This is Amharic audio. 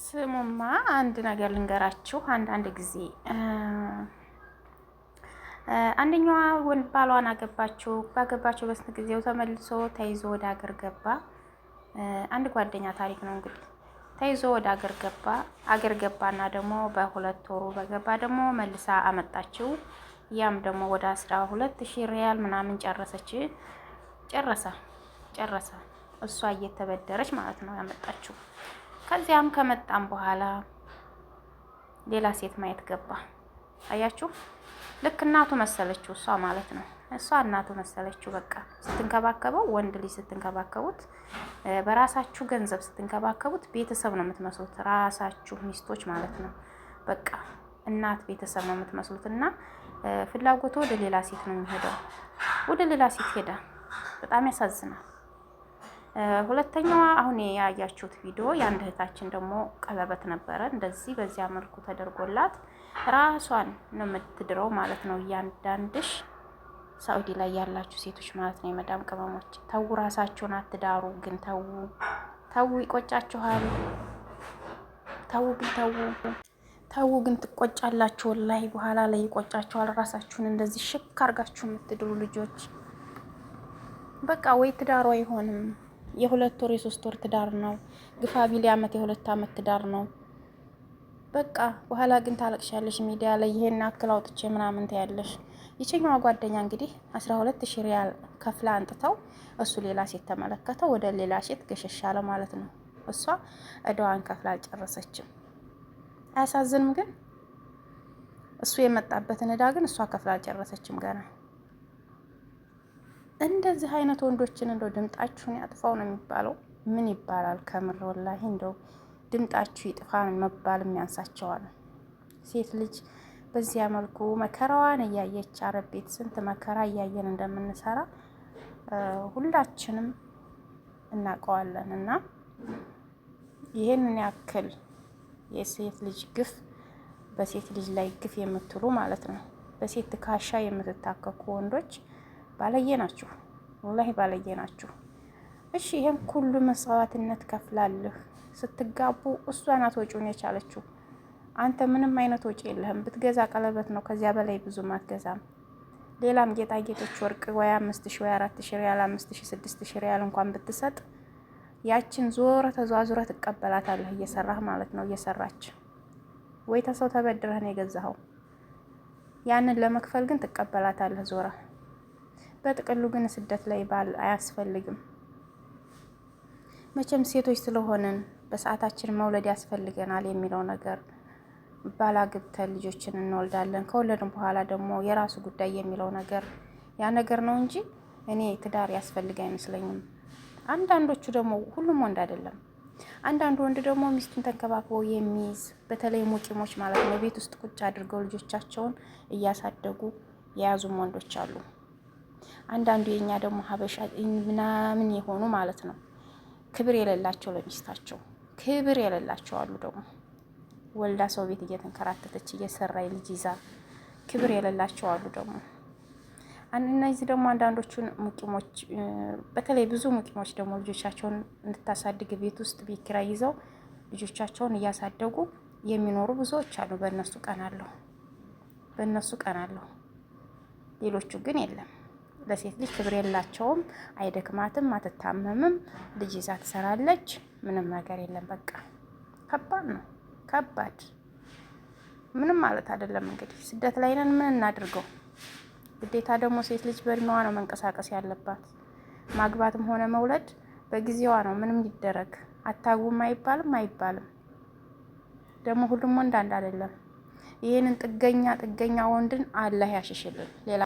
ስሙማ አንድ ነገር ልንገራችሁ። አንዳንድ ጊዜ አንደኛዋ ወንድ ባሏን አገባችው። ባገባቸው በስንት ጊዜው ተመልሶ ተይዞ ወደ ሀገር ገባ። አንድ ጓደኛ ታሪክ ነው እንግዲህ። ተይዞ ወደ ሀገር ገባ። አገር ገባና ደግሞ በሁለት ወሩ በገባ ደግሞ መልሳ አመጣችው። ያም ደግሞ ወደ 12,000 ሪያል ምናምን ጨረሰ። እሷ እየተበደረች ማለት ነው ያመጣችው። ከዚያም ከመጣም በኋላ ሌላ ሴት ማየት ገባ። አያችሁ፣ ልክ እናቱ መሰለችው እሷ ማለት ነው። እሷ እናቱ መሰለችው። በቃ ስትንከባከበው፣ ወንድ ልጅ ስትንከባከቡት፣ በራሳችሁ ገንዘብ ስትንከባከቡት ቤተሰብ ነው የምትመስሉት። ራሳችሁ ሚስቶች ማለት ነው። በቃ እናት ቤተሰብ ነው የምትመስሉት። እና ፍላጎቱ ወደ ሌላ ሴት ነው የሚሄደው። ወደ ሌላ ሴት ሄደ። በጣም ያሳዝናል። ሁለተኛዋ አሁን ያያችሁት ቪዲዮ የአንድ እህታችን ደግሞ ቀለበት ነበረ። እንደዚህ በዚያ መልኩ ተደርጎላት ራሷን ነው የምትድረው ማለት ነው። እያንዳንድሽ ሳኡዲ ላይ ያላችሁ ሴቶች ማለት ነው፣ የመዳም ቅመሞች ተው፣ ራሳችሁን አትዳሩ። ግን ተው፣ ይቆጫችኋል። ተው ግን ትቆጫላችሁ። ላይ በኋላ ላይ ይቆጫችኋል። ራሳችሁን እንደዚህ ሽክ አርጋችሁ የምትድሩ ልጆች በቃ ወይ ትዳሩ አይሆንም። የ2 ወር የ3 ወር ትዳር ነው። ግፋ ቢል ዓመት የ2 ዓመት ትዳር ነው። በቃ በኋላ ግን ታለቅሻለሽ ሚዲያ ላይ ይሄን አክል አውጥቼ ምናምን ታያለሽ። ይችኛዋ ጓደኛ እንግዲህ 12,000 ሪያል ከፍላ አንጥተው እሱ ሌላ ሴት ተመለከተው ወደ ሌላ ሴት ገሸሽ አለ ማለት ነው። እሷ እዳዋን ከፍላ አልጨረሰችም። አያሳዝንም? ግን እሱ የመጣበትን እዳ ግን እሷ ከፍላ አልጨረሰችም ገና። እንደዚህ አይነት ወንዶችን እንደው ድምጣችሁን ያጥፋው ነው የሚባለው። ምን ይባላል? ከምር ወላሂ እንደው ድምጣችሁ ይጥፋ መባል የሚያንሳቸዋል። ሴት ልጅ በዚያ መልኩ መከራዋን እያየች አረብ ቤት ስንት መከራ እያየን እንደምንሰራ ሁላችንም እናውቀዋለን። እና ይሄንን ያክል የሴት ልጅ ግፍ በሴት ልጅ ላይ ግፍ የምትሉ ማለት ነው፣ በሴት ትከሻ የምትታከኩ ወንዶች ባለየ ናችሁ፣ ወላሂ ባለየ ናችሁ። እሺ ይሄን ሁሉ መስዋዕትነት ከፍላልህ ስትጋቡ እሷ ናት ወጪውን የቻለችው። አንተ ምንም አይነት ወጪ የለህም። ብትገዛ ቀለበት ነው፣ ከዚያ በላይ ብዙም አትገዛም። ሌላም ጌጣጌጦች ወርቅ ወይ 5,000 ወይ 4,000 ሪያል 5,000 6,000 ሪያል እንኳን ብትሰጥ ያችን ተዟዙረ ትቀበላታለህ፣ እየሰራህ ማለት ነው። እየሰራች ወይ ተሰው ተበድረህ ነው የገዛኸው። ያንን ለመክፈል ግን ትቀበላታለህ ዞራ። በጥቅሉ ግን ስደት ላይ ባል አያስፈልግም። መቼም ሴቶች ስለሆንን በሰዓታችን መውለድ ያስፈልገናል የሚለው ነገር፣ ባላግብተን ልጆችን እንወልዳለን፣ ከወለድን በኋላ ደግሞ የራሱ ጉዳይ የሚለው ነገር ያ ነገር ነው እንጂ እኔ ትዳር ያስፈልግ አይመስለኝም። አንዳንዶቹ ደግሞ ሁሉም ወንድ አይደለም። አንዳንዱ ወንድ ደግሞ ሚስቱን ተንከባክበው የሚይዝ በተለይ ሙቂሞች ማለት ነው፣ ቤት ውስጥ ቁጭ አድርገው ልጆቻቸውን እያሳደጉ የያዙም ወንዶች አሉ። አንዳንዱ የኛ ደግሞ ሀበሻ ምናምን የሆኑ ማለት ነው፣ ክብር የሌላቸው ለሚስታቸው ክብር የሌላቸው አሉ። ደግሞ ወልዳ ሰው ቤት እየተንከራተተች እየሰራይ ልጅ ይዛ ክብር የሌላቸው አሉ። ደግሞ እነዚህ ደግሞ አንዳንዶቹን ሙቂሞች፣ በተለይ ብዙ ሙቂሞች ደግሞ ልጆቻቸውን እንድታሳድግ ቤት ውስጥ ቤት ኪራይ ይዘው ልጆቻቸውን እያሳደጉ የሚኖሩ ብዙዎች አሉ። በእነሱ ቀናለሁ። ሌሎቹ ግን የለም። ለሴት ልጅ ክብር የላቸውም። አይደክማትም፣ አትታመምም፣ ልጅ ይዛ ትሰራለች። ምንም ነገር የለም። በቃ ከባድ ነው። ከባድ ምንም ማለት አይደለም። እንግዲህ ስደት ላይ ነን፣ ምን እናድርገው? ግዴታ ደግሞ ሴት ልጅ በእድሜዋ ነው መንቀሳቀስ ያለባት። ማግባትም ሆነ መውለድ በጊዜዋ ነው። ምንም ይደረግ አታጉም አይባልም። ደግሞ ሁሉም ወንድ አንድ አይደለም። ይሄንን ጥገኛ ወንድን አላህ ያሽሽልን። ሌላ